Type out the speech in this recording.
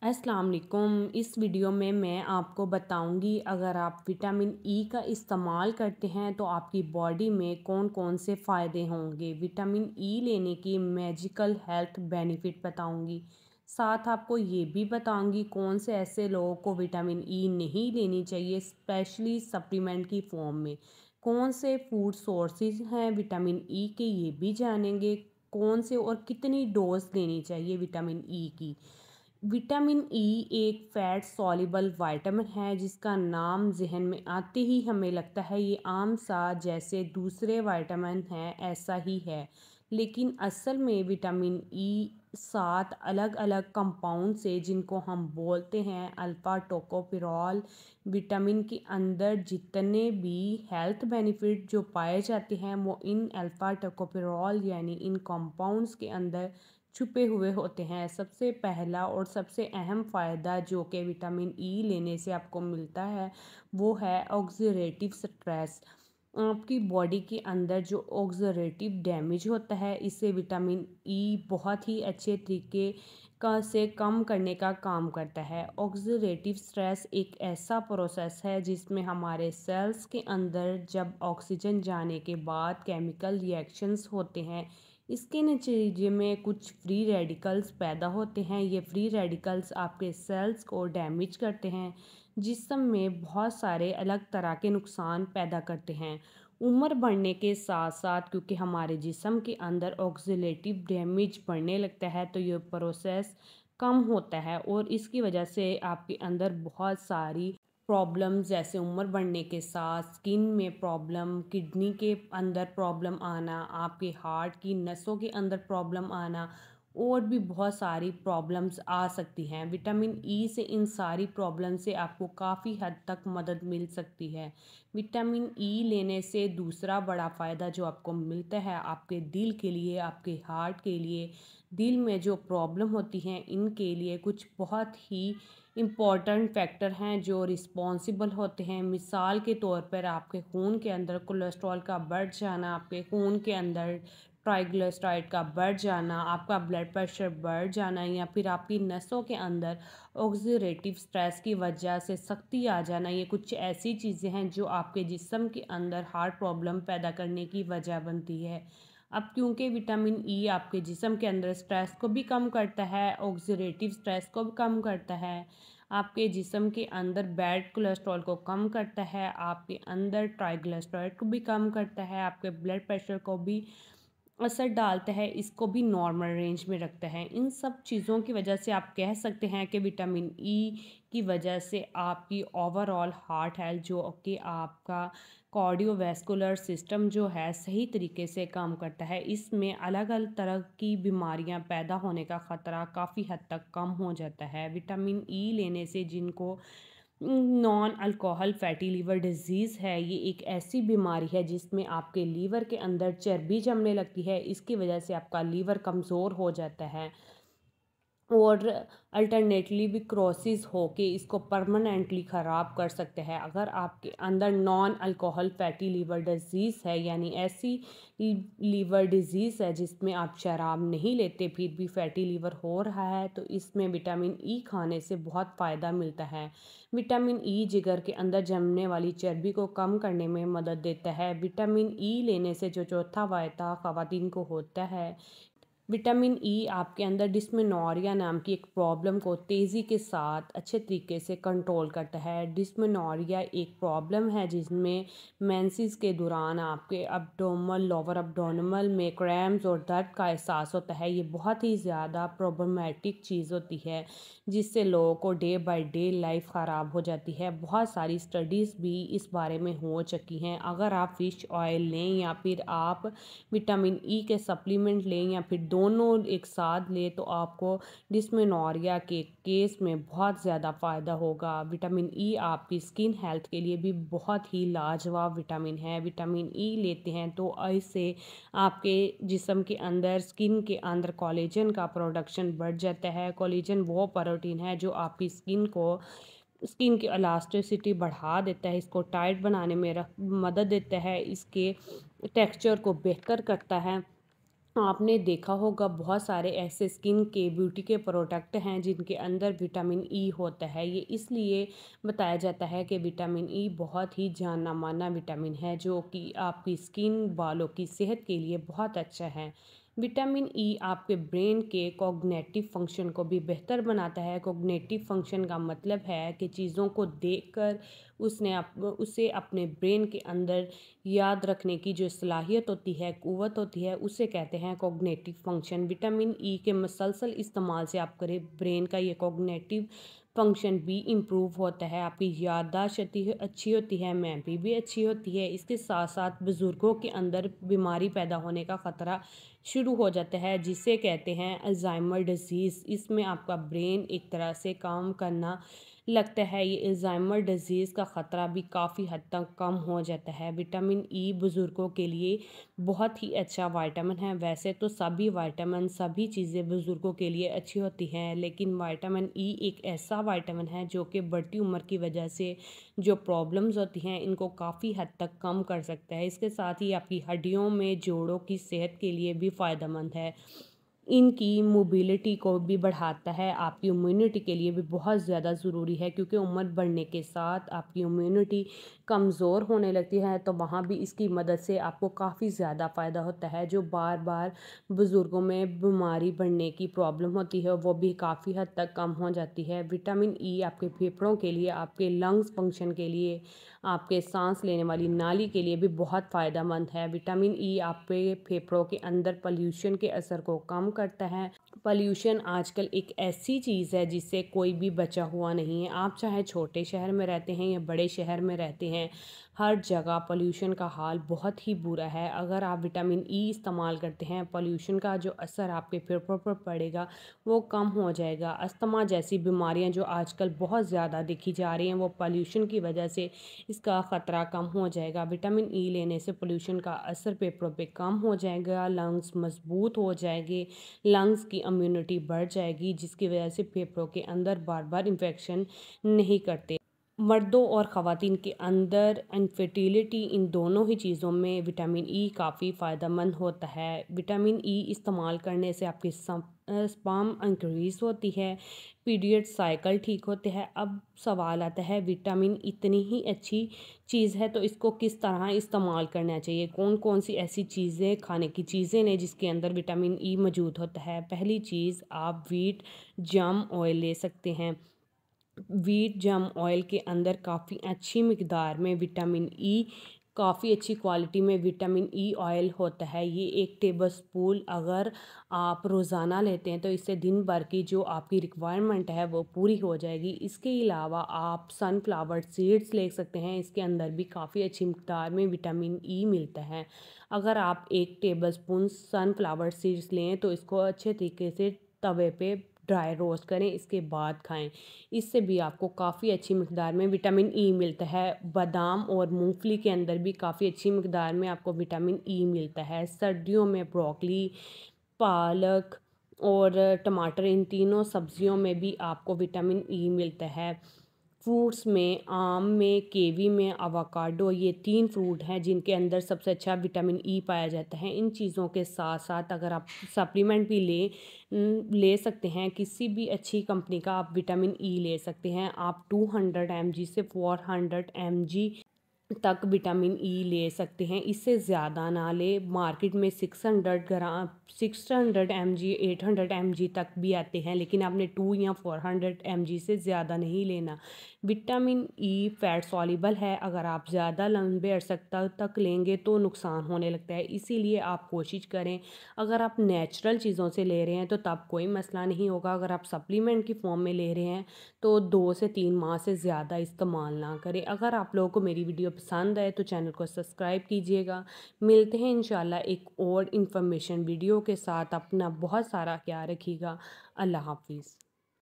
अस्सलाम वालेकुम। इस वीडियो में मैं आपको बताऊंगी अगर आप विटामिन ई का इस्तेमाल करते हैं तो आपकी बॉडी में कौन कौन से फ़ायदे होंगे। विटामिन ई लेने की मैजिकल हेल्थ बेनिफिट बताऊंगी। साथ आपको ये भी बताऊंगी कौन से ऐसे लोगों को विटामिन ई नहीं लेनी चाहिए, स्पेशली सप्लीमेंट की फॉर्म में। कौन से फूड सोर्सेज हैं विटामिन ई के, ये भी जानेंगे। कौन से और कितनी डोज लेनी चाहिए विटामिन ई की। विटामिन ई एक फैट सॉल्युबल विटामिन है जिसका नाम जहन में आते ही हमें लगता है ये आम सा जैसे दूसरे विटामिन हैं ऐसा ही है, लेकिन असल में विटामिन ई 7 अलग अलग कंपाउंड से जिनको हम बोलते हैं अल्फ़ा टोकोफेरॉल। विटामिन के अंदर जितने भी हेल्थ बेनिफिट जो पाए जाते हैं वो इन अल्फ़ा टोकोफेरॉल यानी इन कंपाउंड्स के अंदर छुपे हुए होते हैं। सबसे पहला और सबसे अहम फ़ायदा जो कि विटामिन ई लेने से आपको मिलता है वो है ऑक्सीडेटिव स्ट्रेस। आपकी बॉडी के अंदर जो ऑक्सीडेटिव डैमेज होता है इसे विटामिन ई बहुत ही अच्छे तरीके का से कम करने का काम करता है। ऑक्सीडेटिव स्ट्रेस एक ऐसा प्रोसेस है जिसमें हमारे सेल्स के अंदर जब ऑक्सीजन जाने के बाद केमिकल रिएक्शंस होते हैं, इसके नतीजे में कुछ फ्री रेडिकल्स पैदा होते हैं। ये फ्री रेडिकल्स आपके सेल्स को डैमेज करते हैं, जिस्म में बहुत सारे अलग तरह के नुकसान पैदा करते हैं। उम्र बढ़ने के साथ साथ क्योंकि हमारे जिस्म के अंदर ऑक्सीडेटिव डैमेज बढ़ने लगता है तो ये प्रोसेस कम होता है और इसकी वजह से आपके अंदर बहुत सारी प्रॉब्लम्स जैसे उम्र बढ़ने के साथ स्किन में प्रॉब्लम, किडनी के अंदर प्रॉब्लम आना, आपके हार्ट की नसों के अंदर प्रॉब्लम आना और भी बहुत सारी प्रॉब्लम्स आ सकती हैं। विटामिन ई से इन सारी प्रॉब्लम से आपको काफ़ी हद तक मदद मिल सकती है। विटामिन ई लेने से दूसरा बड़ा फ़ायदा जो आपको मिलता है आपके दिल के लिए, आपके हार्ट के लिए, दिल में जो प्रॉब्लम होती हैं इनके लिए कुछ बहुत ही इम्पॉर्टेंट फैक्टर हैं जो रिस्पॉन्सिबल होते हैं। मिसाल के तौर पर आपके खून के अंदर कोलेस्ट्रॉल का बढ़ जाना, आपके खून के अंदर ट्राइग्लिसराइड का बढ़ जाना, आपका ब्लड प्रेशर बढ़ जाना या फिर आपकी नसों के अंदर ऑक्सीडेटिव स्ट्रेस की वजह से सख्ती आ जाना, ये कुछ ऐसी चीज़ें हैं जो आपके जिस्म के अंदर हार्ट प्रॉब्लम पैदा करने की वजह बनती है। अब क्योंकि विटामिन ई आपके जिस्म के अंदर स्ट्रेस को भी कम करता है, ऑक्सीडेटिव स्ट्रेस को भी कम करता है, आपके जिस्म के अंदर बैड कोलेस्ट्रॉल को कम करता है, आपके अंदर ट्राइग्लिसराइड को भी कम करता है, आपके ब्लड प्रेशर को भी असर डालता है, इसको भी नॉर्मल रेंज में रखता है। इन सब चीज़ों की वजह से आप कह सकते हैं कि विटामिन ई की वजह से आपकी ओवरऑल हार्ट हेल्थ जो कि आपका कार्डियोवैस्कुलर सिस्टम जो है सही तरीके से काम करता है, इसमें अलग अलग तरह की बीमारियां पैदा होने का ख़तरा काफ़ी हद तक कम हो जाता है। विटामिन ई लेने से जिनको non alcohol fatty liver disease है, ये एक ऐसी बीमारी है जिसमें आपके लीवर के अंदर चर्बी जमने लगती है, इसकी वजह से आपका लीवर कमज़ोर हो जाता है और अल्टरनेटली भी क्रोसिस होके इसको परमानेंटली ख़राब कर सकते हैं। अगर आपके अंदर non alcohol fatty liver disease है यानी ऐसी लीवर डिजीज़ है जिसमें आप शराब नहीं लेते फिर भी फैटी लीवर हो रहा है, तो इसमें विटामिन ई खाने से बहुत फ़ायदा मिलता है। विटामिन ई जिगर के अंदर जमने वाली चर्बी को कम करने में मदद देता है। विटामिन ई लेने से जो चौथा फ़ायदा ख़वातीन को होता है, विटामिन ई आपके अंदर डिस्मेनोरिया नाम की एक प्रॉब्लम को तेज़ी के साथ अच्छे तरीके से कंट्रोल करता है। डिस्मेनोरिया एक प्रॉब्लम है जिसमें मेंसेस के दौरान आपके एब्डोमेन, लोअर एब्डोमिनल में क्रैम्स और दर्द का एहसास होता है। ये बहुत ही ज़्यादा प्रॉब्लमेटिक चीज़ होती है जिससे लोगों को डे बाय डे लाइफ ख़राब हो जाती है। बहुत सारी स्टडीज़ भी इस बारे में हो चुकी हैं। अगर आप फ़िश ऑयल लें या फिर आप विटामिन ई के सप्लीमेंट लें या फिर दोनों एक साथ लें तो आपको डिस्मेनोरिया के केस में बहुत ज़्यादा फ़ायदा होगा। विटामिन ई आपकी स्किन हेल्थ के लिए भी बहुत ही लाजवाब विटामिन है। विटामिन ई लेते हैं तो इससे आपके जिस्म के अंदर, स्किन के अंदर कोलेजन का प्रोडक्शन बढ़ जाता है। कोलेजन वो प्रोटीन है जो आपकी स्किन की इलास्टिसिटी बढ़ा देता है, इसको टाइट बनाने में मदद देता है, इसके टेक्सचर को बेहतर करता है आपने देखा होगा बहुत सारे ऐसे स्किन के ब्यूटी के प्रोडक्ट हैं जिनके अंदर विटामिन ई होता है। ये इसलिए बताया जाता है कि विटामिन ई बहुत ही जाना माना विटामिन है जो कि आपकी स्किन बालों की सेहत के लिए बहुत अच्छा है। विटामिन ई आपके ब्रेन के कॉग्निटिव फंक्शन को भी बेहतर बनाता है। कॉग्निटिव फंक्शन का मतलब है कि चीज़ों को देखकर उसे अपने ब्रेन के अंदर याद रखने की जो सलाहियत होती है, क़ुव्वत होती है, उसे कहते हैं कॉग्निटिव फंक्शन। विटामिन ई के मुसलसल इस्तेमाल से आपके ब्रेन का ये कॉग्निटिव फंक्शन भी इम्प्रूव होता है, आपकी याददाश्त अच्छी होती है, मेमोरी भी अच्छी होती है। इसके साथ साथ बुज़ुर्गों के अंदर बीमारी पैदा होने का ख़तरा शुरू हो जाता है जिसे कहते हैं अल्ज़ाइमर डिज़ीज़। इसमें आपका ब्रेन एक तरह से काम करना लगता है। ये अल्ज़ाइमर डिज़ीज़ का ख़तरा भी काफ़ी हद तक कम हो जाता है। विटामिन ई बुज़ुर्गों के लिए बहुत ही अच्छा विटामिन है। वैसे तो सभी विटामिन सभी चीज़ें बुज़ुर्गों के लिए अच्छी होती हैं, लेकिन विटामिन ई एक ऐसा विटामिन है जो कि बढ़ती उम्र की वजह से जो प्रॉब्लम्स होती हैं इनको काफ़ी हद तक कम कर सकता है। इसके साथ ही आपकी हड्डियों में जोड़ों की सेहत के लिए भी फ़ायदेमंद है। इनकी मोबिलिटी को भी बढ़ाता है, आपकी इम्यूनिटी के लिए भी बहुत ज़्यादा ज़रूरी है क्योंकि उम्र बढ़ने के साथ आपकी इम्यूनिटी कमज़ोर होने लगती है, तो वहाँ भी इसकी मदद से आपको काफ़ी ज़्यादा फ़ायदा होता है। जो बार बार बुज़ुर्गों में बीमारी बढ़ने की प्रॉब्लम होती है वो भी काफ़ी हद तक कम हो जाती है। विटामिन ई आपके फेफड़ों के लिए, आपके लंग्स फंक्शन के लिए, आपके सांस लेने वाली नाली के लिए भी बहुत फ़ायदेमंद है। विटामिन ई आपके फेफड़ों के अंदर पॉल्यूशन के असर को कम करता है। पॉल्यूशन आजकल एक ऐसी चीज़ है जिससे कोई भी बचा हुआ नहीं है। आप चाहे छोटे शहर में रहते हैं या बड़े शहर में रहते हैं, हर जगह पॉल्यूशन का हाल बहुत ही बुरा है। अगर आप विटामिन ई इस्तेमाल करते हैं, पॉल्यूशन का जो असर आपके फेफड़ों पर पड़ेगा वो कम हो जाएगा। अस्थमा जैसी बीमारियां जो आजकल बहुत ज़्यादा देखी जा रही हैं वो पॉल्यूशन की वजह से इसका ख़तरा कम हो जाएगा। विटामिन ई लेने से पोल्यूशन का असर फेफड़ों पे कम हो जाएगा, लंग्स मजबूत हो जाएंगे, लंग्स की इम्यूनिटी बढ़ जाएगी जिसकी वजह से फेफड़ों के अंदर बार बार इन्फेक्शन नहीं करते। मर्दों और ख़वातीन के अंदर इनफर्टिलिटी इन दोनों ही चीज़ों में विटामिन ई काफ़ी फ़ायदेमंद होता है। विटामिन ई इस्तेमाल करने से आपकी स्पर्म इंक्रीज़ होती है, पीरियड साइकिल ठीक होते हैं। अब सवाल आता है विटामिन इतनी ही अच्छी चीज़ है तो इसको किस तरह इस्तेमाल करना चाहिए, कौन कौन सी ऐसी चीज़ें खाने की चीज़ें ने जिसके अंदर विटामिन ई मौजूद होता है। पहली चीज़ आप व्हीट जम ऑयल ले सकते हैं। व्हीट जम ऑयल के अंदर काफ़ी अच्छी मिकदार में विटामिन ई, काफ़ी अच्छी क्वालिटी में विटामिन ई ऑयल होता है। ये 1 टेबल स्पून अगर आप रोज़ाना लेते हैं तो इससे दिन भर की जो आपकी रिक्वायरमेंट है वो पूरी हो जाएगी। इसके अलावा आप सनफ्लावर सीड्स ले सकते हैं, इसके अंदर भी काफ़ी अच्छी मिकदार में विटामिन ई मिलता है। अगर आप 1 टेबल स्पून सनफ्लावर सीड्स लें तो इसको अच्छे तरीके से तवे पे ड्राई रोस्ट करें, इसके बाद खाएं। इससे भी आपको काफ़ी अच्छी मिकदार में विटामिन ई मिलता है। बादाम और मूंगफली के अंदर भी काफ़ी अच्छी मिकदार में आपको विटामिन ई मिलता है। सर्दियों में ब्रोकली, पालक और टमाटर, इन तीनों सब्जियों में भी आपको विटामिन ई मिलता है। फ्रूट्स में आम में, कीवी में, अवाकाडो, ये 3 फ्रूट हैं जिनके अंदर सबसे अच्छा विटामिन ई पाया जाता है। इन चीज़ों के साथ साथ अगर आप सप्लीमेंट भी ले सकते हैं, किसी भी अच्छी कंपनी का आप विटामिन ई ले सकते हैं। आप 200 mg से 400 mg तक विटामिन ई ले सकते हैं, इससे ज़्यादा ना ले। मार्केट में 600 mg 800 mg तक भी आते हैं, लेकिन आपने 2 या 400 mg से ज़्यादा नहीं लेना। विटामिन ई फैट सॉल्युबल है, अगर आप ज़्यादा लंबे अरसे तक लेंगे तो नुकसान होने लगता है। इसीलिए आप कोशिश करें, अगर आप नेचुरल चीज़ों से ले रहे हैं तो तब कोई मसला नहीं होगा। अगर आप सप्लीमेंट की फॉर्म में ले रहे हैं तो 2 से 3 माह से ज़्यादा इस्तेमाल ना करें। अगर आप लोगों को मेरी वीडियो पसंद आए तो चैनल को सब्सक्राइब कीजिएगा। मिलते हैं इंशाल्लाह एक और इन्फॉर्मेशन वीडियो के साथ। अपना बहुत सारा ख्याल रखिएगा। अल्लाह हाफिज़।